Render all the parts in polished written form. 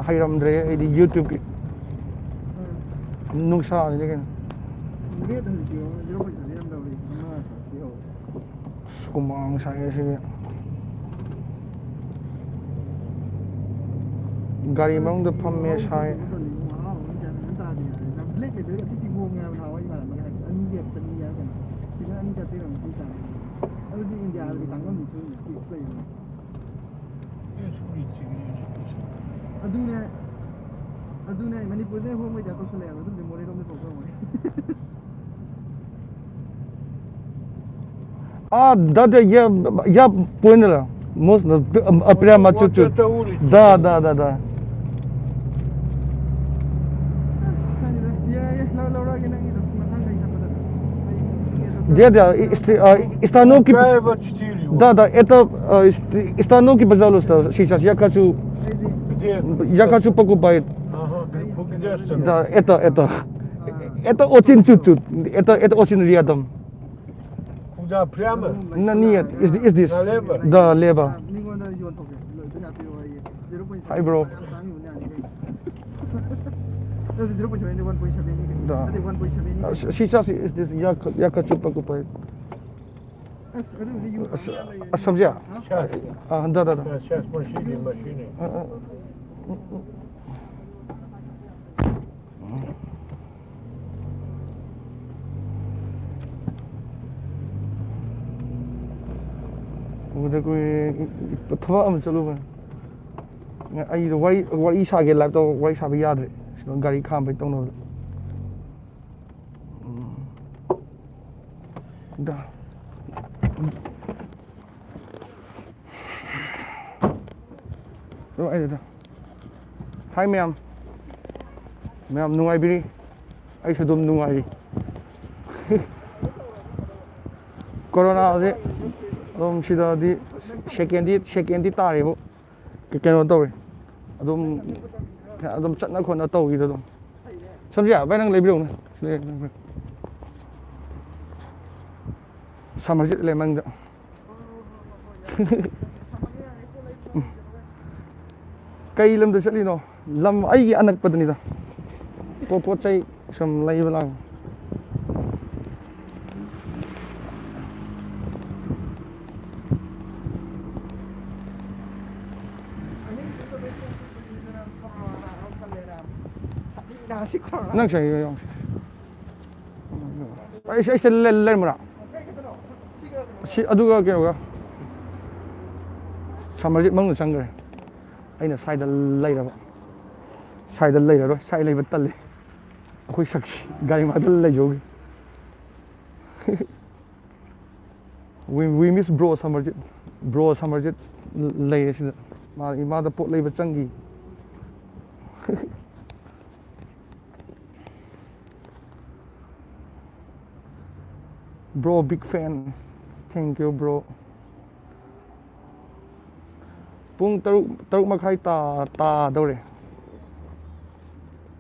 ꯍꯩꯔꯝꯗ꯭ꯔꯦ ꯑꯩꯗꯤ ꯌꯨꯇ꯭ꯌꯨꯕꯀꯤ ꯅꯨꯡꯁꯥꯅꯤ ꯀꯩꯅꯣ ꯍꯨꯃꯥꯡ ꯁꯥꯏ ꯁꯤꯗꯤ ꯒꯥꯔꯤ ꯃꯅꯨꯡꯗ ꯐꯝꯃꯦ ꯁꯥꯏ ꯑꯗꯨꯅꯦ ꯃꯅꯤꯄꯨꯔꯗ ꯍꯣꯡꯕꯩꯗ ꯇꯧꯁꯜꯂꯛꯑꯦꯕ ꯑꯗꯨꯝꯗꯤ ꯃꯣꯔꯦꯔꯣꯝꯗ ꯊꯣꯛꯈ꯭ꯔꯕꯅꯤ Я понял. Можно прямо чуть-чуть. Да. ꯂꯧꯔꯒꯦ ꯅꯪꯒꯤꯗꯣ ꯃꯊꯪ ꯀꯩ ꯆꯠꯄꯗ Дядя, станоки... Да, это станоки, пожалуйста, сейчас. Я хочу покупать. Да, это. Это очень чуть-чуть. Это очень рядом. Куда прямо? Нет, здесь. Налево? Да, лево. Hi, bro. Да. Сейчас здесь я хочу покупать. Сабзя? Сейчас. Да. Сейчас машины. 우리 그 터밤 쩔어봐. 아이도 와이 사게 랍도 와이 사비 야들. 가리 칸 똥노. 다. 아이다. Hi ma'am. Ma'am 누가이비리? 아이서 좀 누가이. 코로나제 좀 시다디 세컨디 따리고 그렇게는 또 좀 ꯆꯠꯅ ꯈꯣꯠꯅ ꯇꯧꯒꯤꯗ ꯑꯗꯨꯝ ꯁꯝꯖꯤꯌꯥ ꯚꯥꯏ ꯅꯪ ꯂꯩꯕꯤꯔꯧꯅꯦ ꯁꯃꯔꯖꯤꯠ ꯂꯩꯃꯪꯗ ꯀꯩ ꯂꯝꯗ ꯆꯠꯂꯤꯅꯣ ꯂꯝ ꯑꯩꯒꯤ ꯑꯅꯛꯄꯗꯅꯤꯗ ꯄꯣꯠ ꯆꯩ ꯁꯨꯝ ꯂꯩꯕ ꯂꯥꯛꯄ ꯅꯪ ꯆꯪꯉꯤ ꯑꯩꯁꯦ ꯂꯩꯔꯝꯕ꯭ꯔꯥ ꯁꯤ ꯑꯗꯨꯒ ꯀꯩꯅꯣꯒ ꯁꯃꯔꯖꯤꯠ ꯃꯅꯨꯡꯗ ꯆꯪꯈ꯭ꯔꯦ ꯑꯩꯅ ꯁꯥꯏꯗ ꯂꯩꯔꯕ ꯁꯥꯏꯗ ꯂꯩꯔꯔꯣꯏ ꯁꯥꯏ ꯂꯩꯕ ꯇꯜꯂꯤ ꯑꯩꯈꯣꯏ ꯁꯛꯁꯤ ꯒꯥꯔꯤ ꯃꯥꯗ ꯂꯩꯖꯧꯒꯤ we miss bro Samarjit ꯂꯩꯔꯦ ꯁꯤꯗ ꯏꯃꯥꯗ ꯄꯣꯠ ꯂꯩꯕ ꯆꯪꯈꯤ bro big fan thank you bro ꯄꯨꯡ 6:30 ꯇꯥꯗꯧꯔꯦ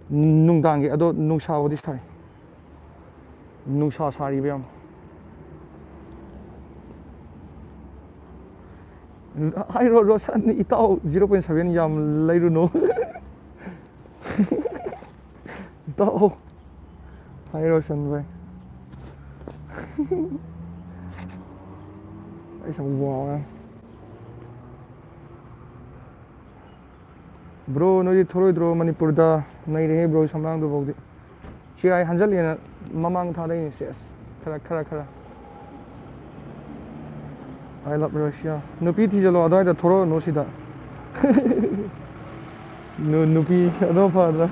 ꯅꯨꯡꯗꯥꯡꯒꯤ ꯑꯗꯣ ꯅꯨꯡꯁꯥꯕꯨꯗꯤ ꯁꯥꯏ ꯅꯨꯡꯁꯥ ꯁꯥꯔꯤꯕ ꯌꯥꯝ ꯍꯥꯏꯔꯣ ꯔꯣꯁꯟ ꯏꯇꯥꯎ 0.7 ꯌꯥꯝ ꯂꯩꯔꯨꯅꯨ ꯏꯇꯥꯎ ꯍꯥꯏ ꯔꯣꯁꯟ ꯚꯥꯏ ꯑꯩ ꯁꯨꯝ ꯋꯥꯔꯦ ꯕ꯭ꯔꯣ ꯅꯣꯏꯗꯤ ꯊꯣꯛꯂꯣꯏꯗ꯭ꯔꯣ ꯃꯅꯤꯄꯨꯔꯗ ꯅꯩꯔꯦꯍꯦ ꯕ꯭ꯔꯣ ꯁꯝꯂꯥꯡꯗꯨꯐꯥꯎꯗꯤ ꯆꯤꯔꯥꯏ ꯍꯟꯖꯜꯂꯦꯅ ꯃꯃꯥꯡ ꯊꯥꯗꯩꯅꯦ ꯁꯦꯁ ꯈꯔ I love Russia 누피 뒤질러 어디다 돌아오노 시다 누피 어디 봐라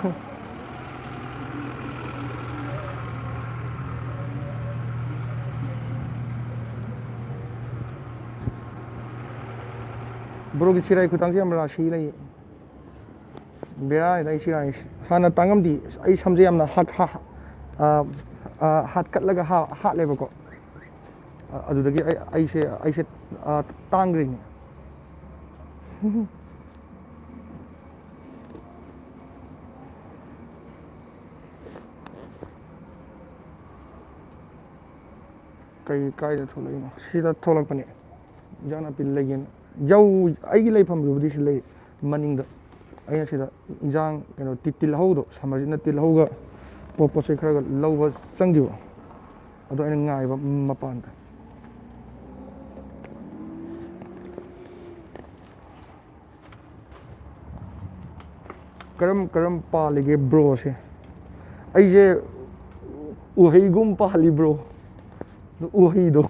브로기 치라이 그 당시 한번 시라이 베라이다 이 치라이 하나 땅감디 이 삼제 ꯌꯥꯝꯅ ꯍꯥꯠꯀꯠꯂꯒ ꯍꯥꯠꯂꯦꯕꯀꯣ ꯑꯗꯨꯗꯒꯤ ꯑꯩꯁꯦ ꯇꯥꯡꯈ꯭ꯔꯤꯅꯤ ꯀꯥꯏꯗ ꯊꯣꯛꯂꯛꯏꯅꯣ ꯁꯤꯗ ꯊꯣꯛꯂꯛꯄꯅꯦ ꯏꯟꯖꯥꯡ ꯅꯥꯄꯤ ꯂꯩꯒꯦꯅ ꯑꯩꯒꯤ ꯂꯩꯐꯝꯗꯨꯕꯨꯗꯤ ꯁꯤ ꯂꯩ ꯃꯅꯤꯡꯗ ꯑꯩꯅ ꯁꯤꯗ ꯏꯟꯖꯥꯡ ꯀꯩꯅꯣ ꯇꯤꯜꯍꯧꯗꯣ ꯁꯝꯃꯔꯁꯤꯅ ꯇꯤꯜꯍꯧꯒ ꯄꯣꯠ ꯆꯩ ꯈꯔꯒ ꯂꯧꯕ ꯆꯪꯈꯤꯕ ꯑꯗꯣ ꯑꯩꯅ ꯉꯥꯏꯕ ꯃꯄꯥꯟꯗ ꯀꯔꯝ ꯄꯥꯜꯂꯤꯒꯦ ꯕ꯭ꯔꯣꯁꯦ ꯑꯩꯁꯦ ꯎꯍꯩꯒꯨꯝ ꯄꯥꯜꯂꯤꯕ꯭ꯔꯣ ꯎꯍꯩꯗꯣ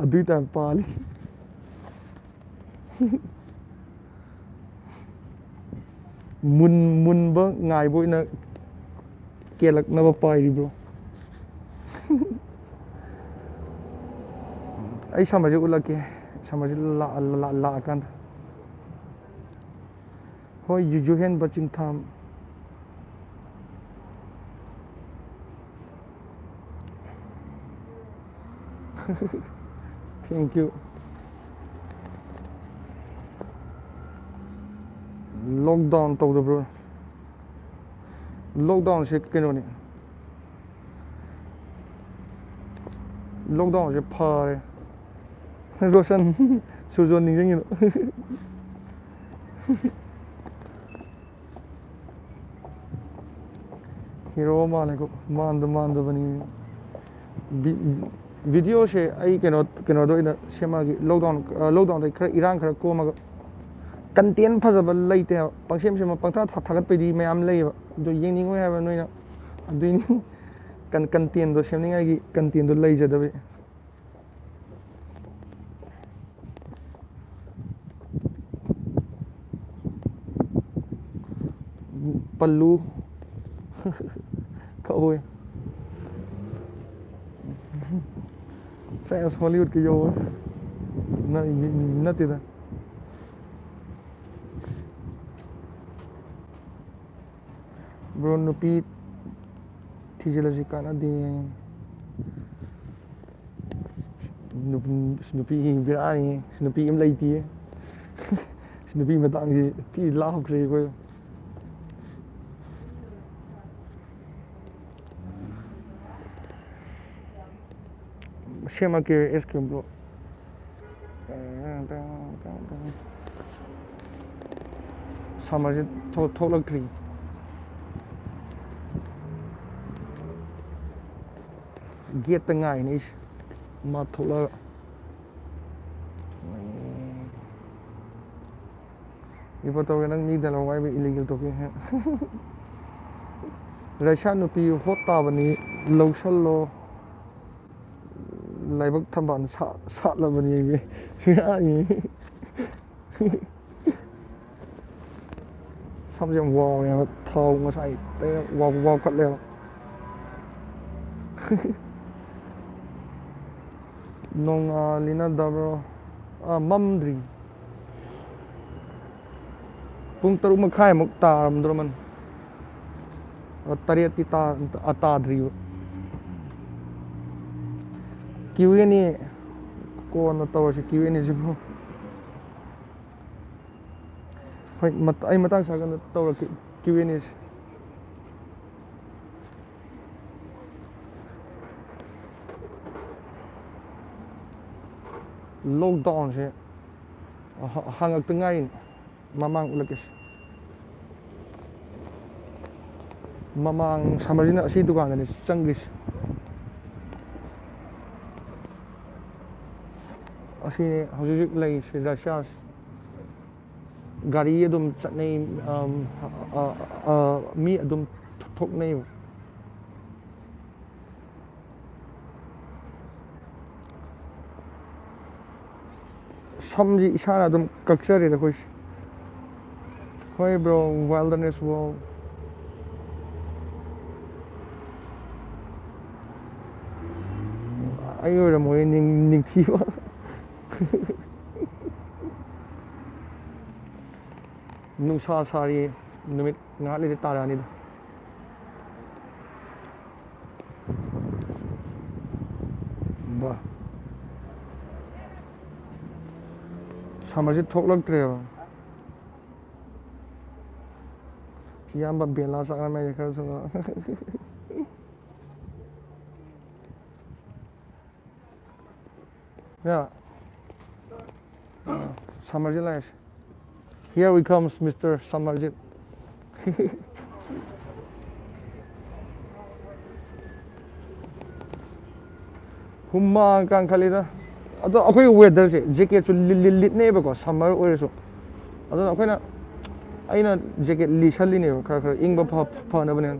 ꯑꯗꯨꯏ ꯇꯥꯏꯞ ꯄꯥꯜꯂꯤ ꯃꯨꯟꯕ ꯉꯥꯏꯕ ꯑꯣꯏꯅ ꯀꯦꯜꯂꯛꯅꯕ ꯄꯥꯏꯔꯤꯕ꯭ꯔꯣ ꯑꯩ ꯁꯝꯃꯔꯁꯦ ꯎꯠꯂꯛꯀꯦ ꯁꯝꯃꯔꯁꯦ ꯂꯥꯛꯑꯀꯥꯟꯗ ꯍꯣꯏ ꯌꯨꯍꯦꯟꯕ ꯆꯤꯡꯊꯥꯝ ꯊꯦꯡꯛ ꯌꯨ ꯂꯣꯛꯗꯥꯎꯟ ꯇꯧꯗꯕ꯭ꯔꯣ ꯂꯣꯛꯗꯥꯎꯟꯁꯦ ꯀꯩꯅꯣꯅꯤ ꯂꯣꯛꯗꯥꯎꯟꯁꯦ ꯐꯔꯦ ꯔꯣꯁꯟ ꯁꯨꯔꯖꯣꯟ ꯅꯤꯡꯁꯤꯡꯉꯤꯅꯣ ꯍꯤꯔꯣ ꯃꯥꯜꯂꯦꯀꯣ ꯃꯥꯟꯗꯕꯅꯤ ꯚꯤꯗꯤꯑꯣꯁꯦ ꯑꯩ ꯀꯩꯅꯣꯗ ꯑꯣꯏꯅ ꯁꯦꯝꯃꯛꯑꯒꯦ ꯂꯣꯛꯗꯥꯎꯟꯗ ꯈꯔ ꯏꯔꯥꯡ ꯈꯔ ꯀꯣꯝꯃꯒ ꯀꯟꯇꯦꯟ ꯐꯖꯕ ꯂꯩꯇꯦꯕ ꯄꯪꯁꯦꯝ ꯁꯦꯝꯕ ꯄꯪꯊꯥ ꯊꯥꯒꯠꯄꯩꯗꯤ ꯃꯌꯥꯝ ꯂꯩꯌꯦꯕ ꯑꯗꯣ ꯌꯦꯡꯅꯤꯡꯉꯣꯏ ꯍꯥꯏꯕ ꯅꯣꯏꯅ ꯑꯗꯨꯏꯅꯤ ꯀꯟꯇꯦꯟꯗꯣ ꯁꯦꯝꯅꯤꯡꯉꯥꯏꯒꯤ ꯀꯟꯇꯦꯟꯗꯣ ꯂꯩꯖꯗꯕꯩ ꯄꯜꯂꯨ ꯀꯛꯑꯣꯏ ꯐꯦꯁ ꯍꯣꯂꯤꯋꯨꯗꯀꯤ ꯌꯧ ꯅꯠꯇꯦꯗ ꯕ꯭ꯔꯣ ꯅꯨꯄꯤ ꯊꯤꯖꯤꯜꯂꯁꯤ ꯀꯥꯟꯅꯗꯦ ꯅꯨꯄꯤ ꯕꯦꯔꯥꯅꯤ ꯅꯨꯄꯤ ꯑꯃ ꯂꯩꯇꯤꯌꯦ ꯅꯨꯄꯤ ꯃꯇꯥꯡꯁꯤ ꯊꯤ ꯂꯥꯎꯈ꯭ꯔꯦ ꯑꯩꯈꯣꯏ ꯁꯦꯝꯃꯛꯀꯦ ꯑꯦꯁ ꯀ꯭ꯌꯨꯕꯗꯣ ꯁꯝꯃꯔꯁꯦ ꯊꯣꯛꯂꯛꯇ꯭ꯔꯤ ꯒꯦꯠꯇ ꯉꯥꯏꯅꯦ ꯑꯩꯁꯦ ꯃꯥ ꯊꯣꯛꯂꯒ ꯔꯤꯄꯣꯔꯠ ꯇꯧꯒꯦ ꯅꯪ ꯃꯤ ꯗꯥꯏꯂꯣꯛ ꯋꯥꯏꯕ ꯏꯂꯤꯒꯦꯜ ꯇꯣꯄꯤꯛ ꯔꯩꯁꯥ ꯅꯨꯄꯤ ꯍꯣꯠ ꯇꯥꯕꯅꯤ ꯂꯧꯁꯜꯂꯣ ꯂꯥꯏꯕꯛ ꯊꯝꯕꯥꯜ ꯁꯥꯠꯂꯕꯅꯤ ꯁꯝꯁꯦ ꯌꯥꯝ ꯋꯥꯎꯋꯦꯕ ꯊꯥꯎ ꯉꯁꯥꯏ ꯋꯥꯎꯈꯠꯂꯦꯕ ꯅꯣꯡꯉꯥꯜꯂꯤꯅꯗꯕ꯭ꯔꯣ ꯃꯝꯗ꯭ꯔꯤ ꯄꯨꯡ 6:30 ꯇꯥꯔꯝꯗ꯭ꯔꯣꯃꯟ ꯇꯔꯦꯠꯇꯤ ꯇꯥꯗ꯭ꯔꯤꯕ ꯀ꯭ꯌꯨ ꯑꯦꯟ ꯑꯦ ꯀꯣꯟꯅ ꯇꯧꯔꯁꯤ ꯀ꯭ꯌꯨ ꯑꯦꯟ ꯑꯦꯁꯤꯕꯨ ꯍꯣꯏ ꯑꯩ ꯃꯇꯥꯡ ꯆꯥꯀꯥꯟꯗ ꯇꯧꯔꯛꯀꯦ ꯀ꯭ꯌꯨ ꯑꯦꯟ ꯑꯦꯁꯤ ꯂꯣꯛꯗꯥꯎꯟꯁꯦ ꯍꯥꯡꯉꯛꯇ ꯉꯥꯏꯔꯤꯅꯤ ꯃꯃꯥꯡ ꯎꯠꯂꯛꯀꯦꯁꯦ ꯃꯃꯥꯡ ꯁꯝꯃꯔꯁꯤꯅ ꯑꯁꯤ ꯗꯨꯀꯥꯟꯗꯅꯤ ꯆꯪꯈ꯭ꯔꯤꯁꯦ ꯑꯁꯤꯅꯤ ꯍꯧꯖꯤꯛ ꯍꯧꯖꯤꯛ ꯂꯩꯔꯤꯁꯦ ꯔꯁꯤꯌꯥꯁꯦ ꯒꯥꯔꯤ ꯑꯗꯨꯝ ꯆꯠꯅꯩ ꯃꯤ ꯑꯗꯨꯝ ꯊꯣꯛꯅꯩꯕ ꯁꯝꯁꯤ ꯏꯁꯥꯅ ꯑꯗꯨꯝ ꯀꯛꯆꯔꯦꯗ ꯑꯩꯈꯣꯏꯁꯦ ꯍꯣꯏ ꯕ꯭ꯔꯣ ꯋꯥꯏꯜꯗꯔꯅꯦꯁ ꯋꯥꯔꯜ ꯑꯩ ꯑꯣꯏꯔꯝꯃꯣꯏ ꯅꯤꯡꯊꯤꯕ ꯅꯨꯡꯁꯥ ꯁꯥꯔꯤ ꯅꯨꯃꯤꯠ ꯉꯥꯏꯍꯥꯛ ꯂꯩꯔ ꯇꯥꯔꯛꯑꯅꯤꯗ ꯁꯝꯃꯔꯁꯤ ꯊꯣꯛꯂꯛꯇ꯭ꯔꯦꯕ ꯏꯌꯥꯝꯕ ꯕꯦꯂꯥ ꯆꯪꯉꯝꯃꯦ ꯈꯔꯁꯨ ꯁꯝꯃꯔꯁꯤ ꯂꯥꯛꯑꯦꯁꯦ Here we comes Mr. Samarjit. Humang kang khalida. Ado akhoi weather se jacket chu lit ne ba ko summer oiresu. Ado akhoi na aina jacket li shalli ne khara khara ingba pha na bane.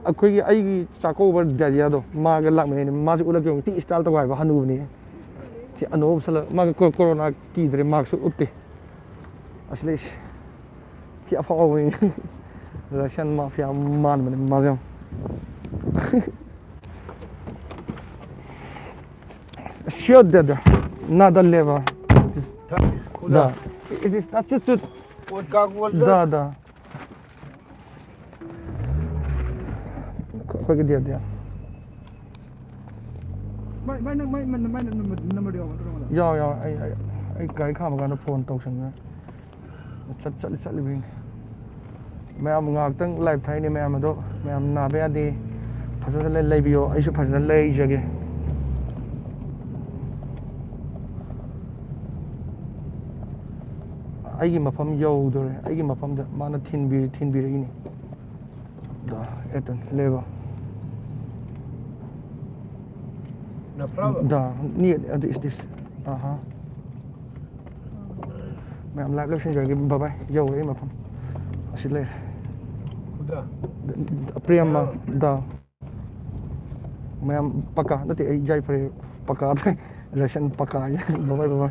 Akhoi gi ai gi chako over daria do ma ga lak me ne ma su ulak yong ti style to ba hanu ni. Ti anob sala ma ga corona ki dre mask su utte. Asli ti afa owen. Russian mafia man bane mazam. Sure that надо лево. Так, Да. куда? Это на чуть-чуть. Вот как вот Да, да. Какой где я? Mai number dio ma. Ya ai cáiข้ามกันphone ตกสังนะจัดเลยบิงแม่งากตั้งไลฟ์ไทยนี่แม่มาดูแม่นาเบียดีภาษาเล่นไลฟ์วิดีโอไอ้ชุดภาษาเล่นจังไอ้กี่มาฟังยาวดูเลยไอ้กี่มาฟังเดมานะทินบีอะไรนี่ด้าเอตันเลวะ направо? Да, нет, это здесь. Ага. Mẹ làm lúc sinh rồi cái bà bay dầu ấy mà không xin lên Куда? прямо да mẹ пока nó thì dây phải пока thôi là xin пока nhé bye bye